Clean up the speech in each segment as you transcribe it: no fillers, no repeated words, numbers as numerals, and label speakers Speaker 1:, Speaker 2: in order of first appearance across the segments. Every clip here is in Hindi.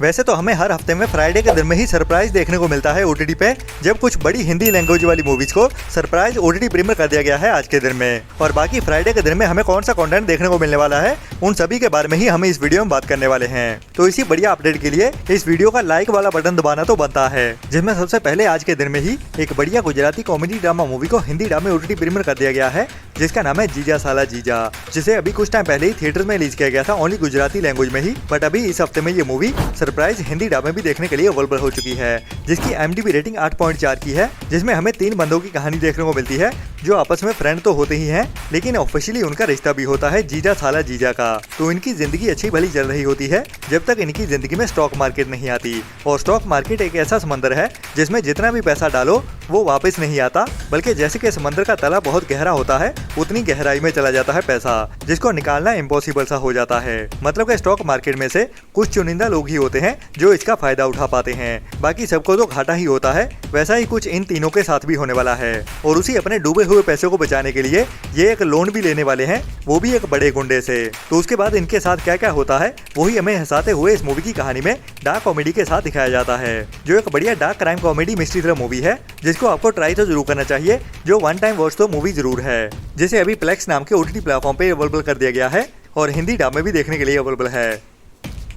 Speaker 1: वैसे तो हमें हर हफ्ते में फ्राइडे के दिन में ही सरप्राइज देखने को मिलता है ओटीटी पे, जब कुछ बड़ी हिंदी लैंग्वेज वाली मूवीज को सरप्राइज ओटीटी प्रीमियर कर दिया गया है आज के दिन में। और बाकी फ्राइडे के दिन में हमें कौन सा कंटेंट देखने को मिलने वाला है, उन सभी के बारे में ही हम इस वीडियो में बात करने वाले हैं। तो इसी बढ़िया अपडेट के लिए इस वीडियो का लाइक वाला बटन दबाना तो बनता है, जिसमें सबसे पहले आज के दिन में ही एक बढ़िया गुजराती कॉमेडी ड्रामा मूवी को हिंदी डब में ओटीटी प्रीमियर कर दिया गया है, जिसका नाम है जीजा साला जीजा, जिसे अभी कुछ टाइम पहले ही थिएटर में रिलीज किया गया था ओनली गुजराती लैंग्वेज में ही। बट अभी इस हफ्ते में ये मूवी सरप्राइज हिंदी डब में भी देखने के लिए अवेलेबल हो चुकी है, जिसकी IMDb रेटिंग 8.4 की है, जिसमें हमें 3 बंदों की कहानी देखने को मिलती है जो आपस में फ्रेंड तो होते ही हैं, लेकिन ऑफिशियली उनका रिश्ता भी होता है जीजा साला जीजा का। तो इनकी जिंदगी अच्छी भली चल रही होती है जब तक इनकी जिंदगी में स्टॉक मार्केट नहीं आती। और स्टॉक मार्केट एक ऐसा समंदर है जिसमें जितना भी पैसा डालो वो वापस नहीं आता, बल्कि जैसे कि समंदर का तला बहुत गहरा होता है उतनी गहराई में चला जाता है पैसा, जिसको निकालना इम्पॉसिबल सा हो जाता है। मतलब कि स्टॉक मार्केट में से कुछ चुनिंदा लोग ही होते हैं जो इसका फायदा उठा पाते हैं, बाकी सबको तो घाटा ही होता है। वैसा ही कुछ इन तीनों के साथ भी होने वाला है। और उसी अपने डूबे हुए पैसे को बचाने के लिए ये एक लोन भी लेने वाले हैं, वो भी एक बड़े गुंडे से। तो उसके बाद इनके साथ क्या क्या होता है वही हमें हंसाते हुए इस मूवी की कहानी में डार्क कॉमेडी के साथ दिखाया जाता है, जो एक बढ़िया dark crime comedy mystery thriller movie है, जिसको आपको ट्राई तो जरूर करना चाहिए, जो वन टाइम वॉच तो मूवी जरूर है, जिसे अभी प्लेक्स नाम के ओटीटी प्लेटफॉर्म पे अवेलेबल कर दिया गया है और हिंदी डब में भी देखने के लिए अवेलेबल है।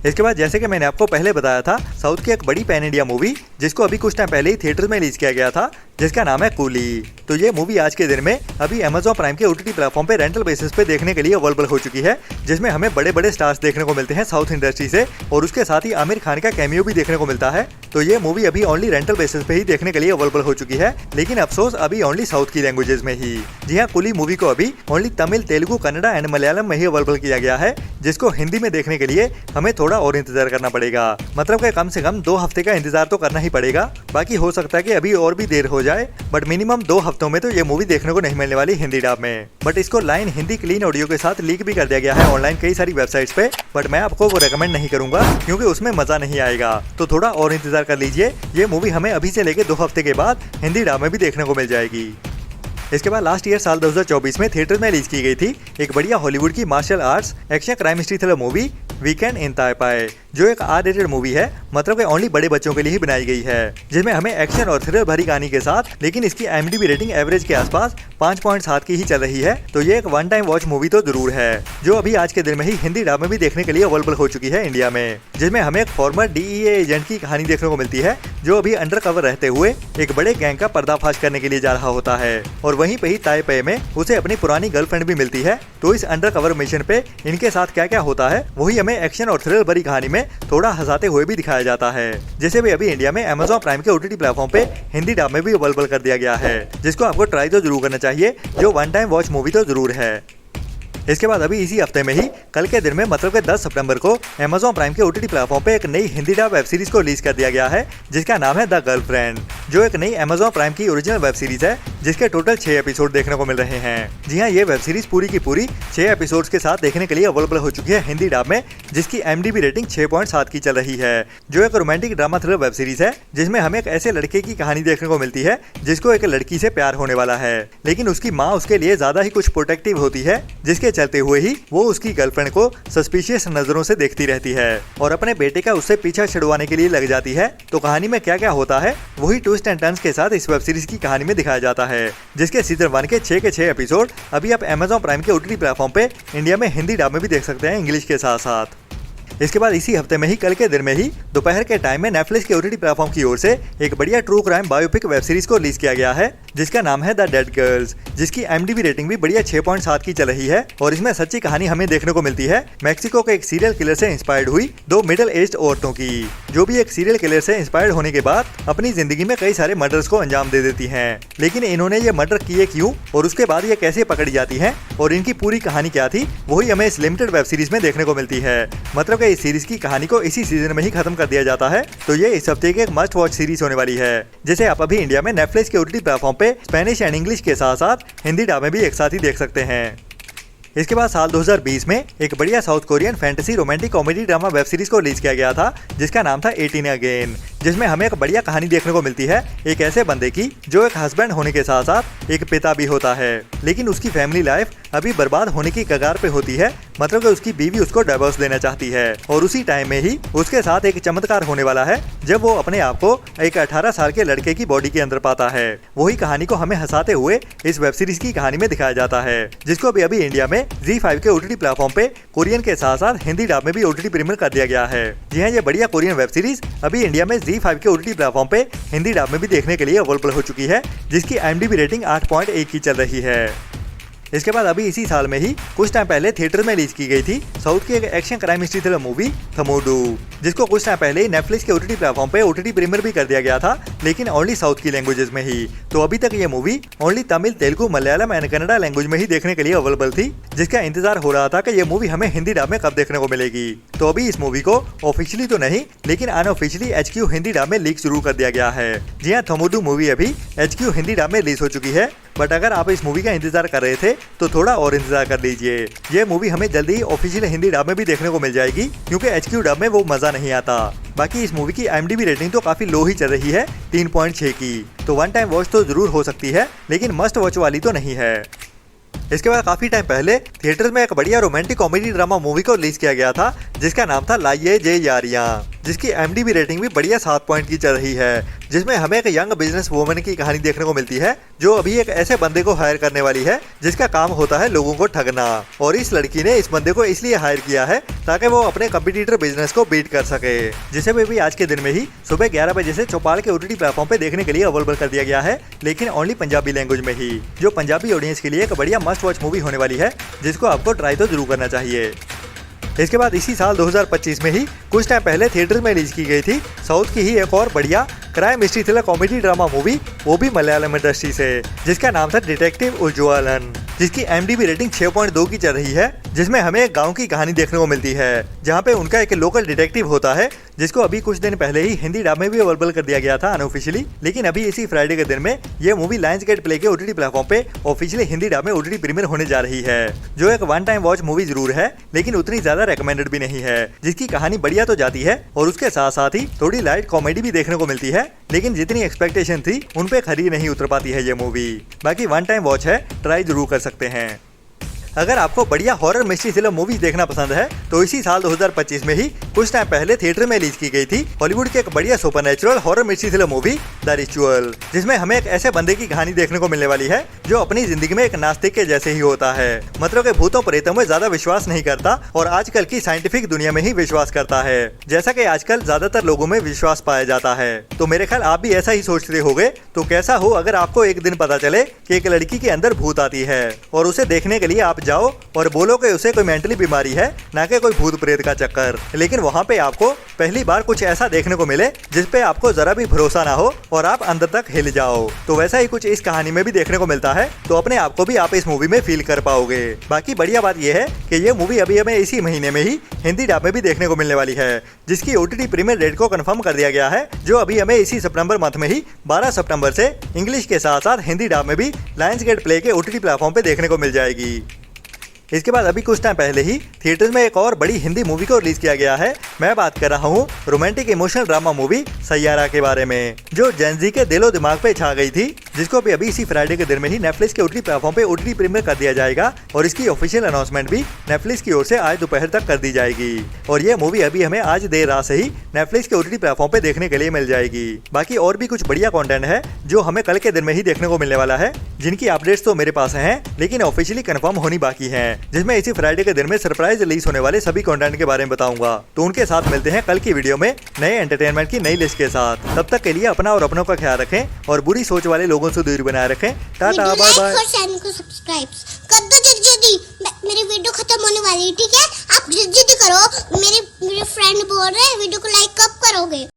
Speaker 1: इसके बाद जैसे कि मैंने आपको पहले बताया था, साउथ की एक बड़ी पैन इंडिया मूवी जिसको अभी कुछ टाइम पहले ही थिएटर में रिलीज किया गया था, जिसका नाम है कूली। तो ये मूवी आज के दिन में अभी Amazon प्राइम के ओटीटी प्लेटफॉर्म पे रेंटल बेसिस पे देखने के लिए अवेलेबल हो चुकी है, जिसमें हमें बड़े बड़े स्टार्स देखने को मिलते हैं साउथ इंडस्ट्री से, और उसके साथ ही आमिर खान का कैमियो भी देखने को मिलता है। तो ये मूवी अभी ओनली रेंटल बेसिस पे ही देखने के लिए अवेलेबल हो चुकी है, लेकिन अफसोस अभी ओनली साउथ की लैंग्वेजेस में ही। जी हाँ, कूली मूवी को अभी ओनली तमिल, तेलुगु, कन्नड़ा एंड मलयालम में ही अवेलेबल किया गया है, जिसको हिंदी में देखने के लिए हमें थोड़ा और इंतजार करना पड़ेगा। मतलब कि कम से कम 2 हफ्ते का इंतजार तो करना ही पड़ेगा। बाकी हो सकता है कि अभी और भी देर हो जाए, बट मिनिमम 2 हफ्तों में तो ये मूवी देखने को नहीं मिलने वाली हिंदी डब में। बट इसको लाइन हिंदी क्लीन ऑडियो के साथ लीक भी कर दिया गया है ऑनलाइन कई सारी वेबसाइट्स पे, बट मैं आपको वो रेकमेंड नहीं करूंगा क्योंकि उसमें मजा नहीं आएगा। तो थोड़ा और इंतजार कर लीजिए, ये मूवी हमें अभी से लेके 2 हफ्ते के बाद हिंदी डब में भी देखने को मिल जाएगी। इसके बाद लास्ट ईयर साल 2024 में थिएटर में रिलीज की गई थी एक बढ़िया हॉलीवुड की martial arts action crime mystery thriller movie weekend in Taipei, जो एक R-rated मूवी है, मतलब कि ओनली बड़े बच्चों के लिए ही बनाई गई है, जिसमें हमें एक्शन और थ्रिलर भरी कहानी के साथ, लेकिन इसकी IMDb रेटिंग एवरेज के आसपास 5.7 की ही चल रही है। तो ये एक वन टाइम वॉच मूवी तो जरूर है, जो अभी आज के दिन में ही हिंदी डब में भी देखने के लिए अवेलेबल हो चुकी है इंडिया में, जिसमें हमें एक फॉर्मर DEA एजेंट की कहानी देखने को मिलती है, जो अभी अंडर कवर रहते हुए एक बड़े गैंग का पर्दाफाश करने के लिए जा रहा होता है, और वहीं पे ही ताइपे में उसे अपनी पुरानी गर्लफ्रेंड भी मिलती है। तो इस अंडर कवर मिशन पे इनके साथ क्या क्या होता है वही हमें एक्शन और थ्रिलर भरी कहानी में थोड़ा हंसाते हुए भी दिखाया जाता है, जिसे भी अभी इंडिया में Amazon प्राइम के ओटीटी प्लेटफॉर्म पे हिंदी डब में भी अवेलेबल कर दिया गया है, जिसको आपको ट्राई तो जरूर करना चाहिए, जो वन टाइम वॉच मूवी तो जरूर है। इसके बाद अभी इसी हफ्ते में ही कल के दिन में मतलब कि 10 सितंबर को Amazon प्राइम के ओटीटी प्लेटफॉर्म पे एक नई हिंदी डब वेब सीरीज को रिलीज कर दिया गया है, जिसका नाम है द गर्लफ्रेंड, जो एक नई Amazon प्राइम की ओरिजिनल वेब सीरीज है, जिसके टोटल 6 एपिसोड देखने को मिल रहे हैं। जी हाँ, ये वेब सीरीज पूरी की पूरी 6 एपिसोड्स के साथ देखने के लिए अवेलेबल हो चुकी है हिंदी डब में, जिसकी IMDb रेटिंग 6.7 की चल रही है, जो एक romantic drama thriller web series है, जिसमें हमें एक ऐसे लड़के की कहानी देखने को मिलती है जिसको एक लड़की से प्यार होने वाला है, लेकिन उसकी माँ उसके लिए ज्यादा ही कुछ प्रोटेक्टिव होती है, जिसके चलते हुए ही वो उसकी गर्लफ्रेंड को सस्पिशियस नजरों से देखती रहती है और अपने बेटे का उससे पीछा छुड़वाने के लिए लग जाती है। तो कहानी में क्या क्या होता है वही ट्विस्ट एंड टर्न्स के साथ इस वेब सीरीज की कहानी में दिखाया जाता है, जिसके सीजन 1 के 6 एपिसोड अभी आप Amazon प्राइम के ओटीटी प्लेटफॉर्म पे इंडिया में हिंदी डब में भी देख सकते हैं इंग्लिश के साथ साथ। इसके बाद इसी हफ्ते में ही कल के दिन में ही दोपहर के टाइम में नेटफ्लिक्स के ओटीटी प्लेटफॉर्म की ओर से एक बढ़िया true crime biopic web series को रिलीज किया गया है, जिसका नाम है द डेड गर्ल्स, जिसकी IMDb रेटिंग भी बढ़िया 6.7 की चल रही है। और इसमें सच्ची कहानी हमें देखने को मिलती है मैक्सिको के एक सीरियल किलर से इंस्पायर्ड हुई 2 मिडिल एज्ड औरतों की, जो भी एक सीरियल किलर से इंस्पायर्ड होने के बाद अपनी जिंदगी में कई सारे मर्डर्स को अंजाम दे देती हैं। लेकिन इन्होंने ये मर्डर किए क्यों और उसके बाद ये कैसे पकड़ी जाती हैं और इनकी पूरी कहानी क्या थी, वही हमें इस लिमिटेड वेब सीरीज में देखने को मिलती है। मतलब कि इस सीरीज की कहानी को इसी सीजन में ही खत्म कर दिया जाता है। तो ये इस हफ्ते की एक मस्ट वॉच सीरीज होने वाली है, जिसे आप अभी इंडिया में नेटफ्लिक्स के ओटीटी प्लेटफॉर्म पे स्पेनिश एंड इंग्लिश के साथ साथ हिंदी डब में भी एक साथ ही देख सकते हैं। इसके बाद साल 2020 में एक बढ़िया south Korean fantasy romantic comedy drama web series को रिलीज किया गया था, जिसका नाम था 18 अगेन, जिसमें हमें एक बढ़िया कहानी देखने को मिलती है एक ऐसे बंदे की जो एक हस्बैंड होने के साथ साथ एक पिता भी होता है, लेकिन उसकी फैमिली लाइफ अभी बर्बाद होने की कगार पे होती है, मतलब कि उसकी बीवी उसको डिवोर्स देना चाहती है और उसी टाइम में ही उसके साथ एक चमत्कार होने वाला है जब वो अपने आप को एक 18 साल के लड़के की बॉडी के अंदर पाता है। वही कहानी को हमें हंसाते हुए इस वेब सीरीज की कहानी में दिखाया जाता है, जिसको अभी इंडिया में ZEE5 के OTT प्लेटफॉर्म पे कोरियन के साथ साथ हिंदी डब में भी OTT प्रीमियर कर दिया गया है। जी हाँ, ये बढ़िया कोरियन वेब सीरीज अभी इंडिया में ZEE5 के OTT प्लेटफॉर्म पे हिंदी डब में भी देखने के लिए अवेलेबल हो चुकी है, जिसकी IMDb रेटिंग 8.1 की चल रही है। इसके बाद अभी इसी साल में ही कुछ टाइम पहले थिएटर में रिलीज की गई थी साउथ की एक action crime history thriller movie Thammudu, जिसको कुछ टाइम पहले ही नेटफ्लिक्स के OTT प्लेटफॉर्म पे OTT प्रीमियर भी कर दिया गया था, लेकिन ओनली साउथ की लैंग्वेजेस में ही। तो अभी तक ये movie only Tamil, Telugu, Malayalam and Kannada language में ही देखने के लिए अवेलेबल थी, जिसका इंतजार हो रहा था कि ये मूवी हमें हिंदी डब में कब देखने को मिलेगी। तो अभी इस मूवी को ऑफिशियली तो नहीं, लेकिन अनऑफिशियली HQ हिंदी डब में लीक शुरू कर दिया गया है। जी हाँ, थमोडू मूवी अभी HQ हिंदी डब में रिलीज हो चुकी है, बट अगर आप इस मूवी का इंतजार कर रहे थे तो थोड़ा और इंतजार कर लीजिए। ये मूवी हमें जल्दी ही ऑफिशियल हिंदी डब में भी देखने को मिल जाएगी, क्योंकि HQ डब में वो मजा नहीं आता। बाकी इस मूवी की IMDb रेटिंग तो काफी लो ही चल रही है, 3.6 की। तो वन टाइम वॉच तो जरूर हो सकती है, लेकिन मस्ट वॉच वाली तो नहीं है। इसके बाद काफी टाइम पहले थिएटर में एक बढ़िया रोमांटिक कॉमेडी ड्रामा मूवी को रिलीज किया गया था, जिसका नाम था लाइए जे यारियां, जिसकी IMDb रेटिंग भी बढ़िया 7 पॉइंट की चल रही है, जिसमें हमें एक यंग बिजनेस वुमन की कहानी देखने को मिलती है, जो अभी एक ऐसे बंदे को हायर करने वाली है जिसका काम होता है लोगों को ठगना। और इस लड़की ने इस बंदे को इसलिए हायर किया है ताकि वो अपने कंपटीटर बिजनेस को बीट कर सके, जिसे भी आज के दिन में ही सुबह 11 बजे से चौपाल के OTT प्लेटफॉर्म पे देखने के लिए अवेलेबल कर दिया गया है, लेकिन ओनली पंजाबी लैंग्वेज में ही, जो पंजाबी ऑडियंस के लिए एक बढ़िया मस्ट वॉच मूवी होने वाली है, जिसको आपको ट्राई तो जरूर करना चाहिए। इसके बाद इसी साल 2025 में ही कुछ टाइम पहले थिएटर में रिलीज की गई थी साउथ की ही एक और बढ़िया crime history thriller comedy drama movie, वो भी मलयालम इंडस्ट्री से, जिसका नाम था डिटेक्टिव उज्ज्वलन, जिसकी IMDb रेटिंग 6.2 की चल रही है, जिसमें हमें एक गांव की कहानी देखने को मिलती है, जहां पे उनका एक लोकल डिटेक्टिव होता है, जिसको अभी कुछ दिन पहले ही हिंदी डब में भी अवेलेबल कर दिया गया था अनऑफिशियली, लेकिन अभी इसी फ्राइडे के दिन में ये मूवी लायंस गेट प्ले के OTT प्लेटफॉर्म पे ऑफिशियली हिंदी डब में OTT प्रीमियर होने जा रही है, जो एक वन टाइम वॉच मूवी जरूर है, लेकिन उतनी ज्यादा रेकमेंडेड भी नहीं है, जिसकी कहानी बढ़िया तो जाती है और उसके साथ साथ ही थोड़ी लाइट कॉमेडी भी देखने को मिलती है, लेकिन जितनी एक्सपेक्टेशन थी उन पे खरी नहीं उतर पाती है ये मूवी। बाकी वन टाइम वॉच है, ट्राई जरूर कर सकते हैं। अगर आपको बढ़िया हॉरर मिस्ट्री थ्रिलर मूवी देखना पसंद है तो इसी साल 2025 में ही कुछ टाइम पहले थिएटर में रिलीज की गई थी हॉलीवुड की एक बढ़िया supernatural horror mystery thriller movie the ritual, जिसमें हमें एक ऐसे बंदे की कहानी देखने को मिलने वाली है जो अपनी जिंदगी में एक नास्तिक के जैसे ही होता है, मतलब कि भूतों प्रेतों में ज्यादा विश्वास नहीं करता और आजकल की साइंटिफिक दुनिया में ही विश्वास करता है, जैसा कि आजकल ज्यादातर लोगों में विश्वास पाया जाता है। तो मेरे ख्याल आप भी ऐसा ही सोचते होगे। तो कैसा हो अगर आपको एक दिन पता चले कि एक लड़की के अंदर भूत आती है और उसे देखने के लिए आप जाओ और बोलो कि उसे कोई मेंटली बीमारी है, ना कि कोई भूत प्रेत का चक्कर, लेकिन वहाँ पे आपको पहली बार कुछ ऐसा देखने को मिले जिस पे आपको जरा भी भरोसा ना हो और आप अंदर तक हिल जाओ। तो वैसा ही कुछ इस कहानी में भी देखने को मिलता है, तो अपने आप को भी आप इस मूवी में फील कर पाओगे। बाकी बढ़िया बात यह है कि ये मूवी अभी हमें इसी महीने में ही हिंदी डब में भी देखने को मिलने वाली है, जिसकी OTT प्रीमियर डेट को कंफर्म कर दिया गया है, जो अभी हमें इसी सितंबर मंथ में ही 12 सितंबर से इंग्लिश के साथ साथ हिंदी डब में भी लायंस गेट प्ले के OTT प्लेटफॉर्म पे देखने को मिल जाएगी। इसके बाद अभी कुछ टाइम पहले ही थिएटर में एक और बड़ी हिंदी मूवी को रिलीज किया गया है। मैं बात कर रहा हूँ romantic emotional drama movie Saiyaara के बारे में, जो जेनजी के दिलो दिमाग पे छा गई थी, जिसको अभी इसी फ्राइडे के दिन में ही नेटफ्लिक्स के OTT प्लेटफॉर्म पे OTT प्रीमियर कर दिया जाएगा और इसकी ऑफिशियल अनाउंसमेंट भी नेटफ्लिक्स की ओर से आज दोपहर तक कर दी जाएगी। और ये मूवी अभी हमें आज देर रात से ही नेटफ्लिक्स के OTT प्लेटफॉर्म पे देखने के लिए मिल जाएगी। बाकी और भी कुछ बढ़िया कंटेंट है जो हमें कल के दिन में ही देखने को मिलने वाला है, जिनकी अपडेट्स तो मेरे पास हैं, लेकिन ऑफिशियली कंफर्म होनी बाकी है, जिसमें इसी फ्राइडे के दिन में सरप्राइज रिलीज होने वाले सभी कंटेंट के बारे में बताऊंगा। तो उनके साथ मिलते हैं कल की वीडियो में नए एंटरटेनमेंट की नई लिस्ट के साथ। तब तक के लिए अपना और अपनों का ख्याल रखें और बुरी सोच वाले लोगों से दूरी बनाए रखें। Tata, bye bye.
Speaker 2: चैनल को सब्सक्राइब कर दो जल्दी, मेरी वीडियो खत्म होने वाली है, ठीक है? आप जल्दी करो, मेरे फ्रेंड बोल रहे हैं वीडियो को लाइक कब करोगे?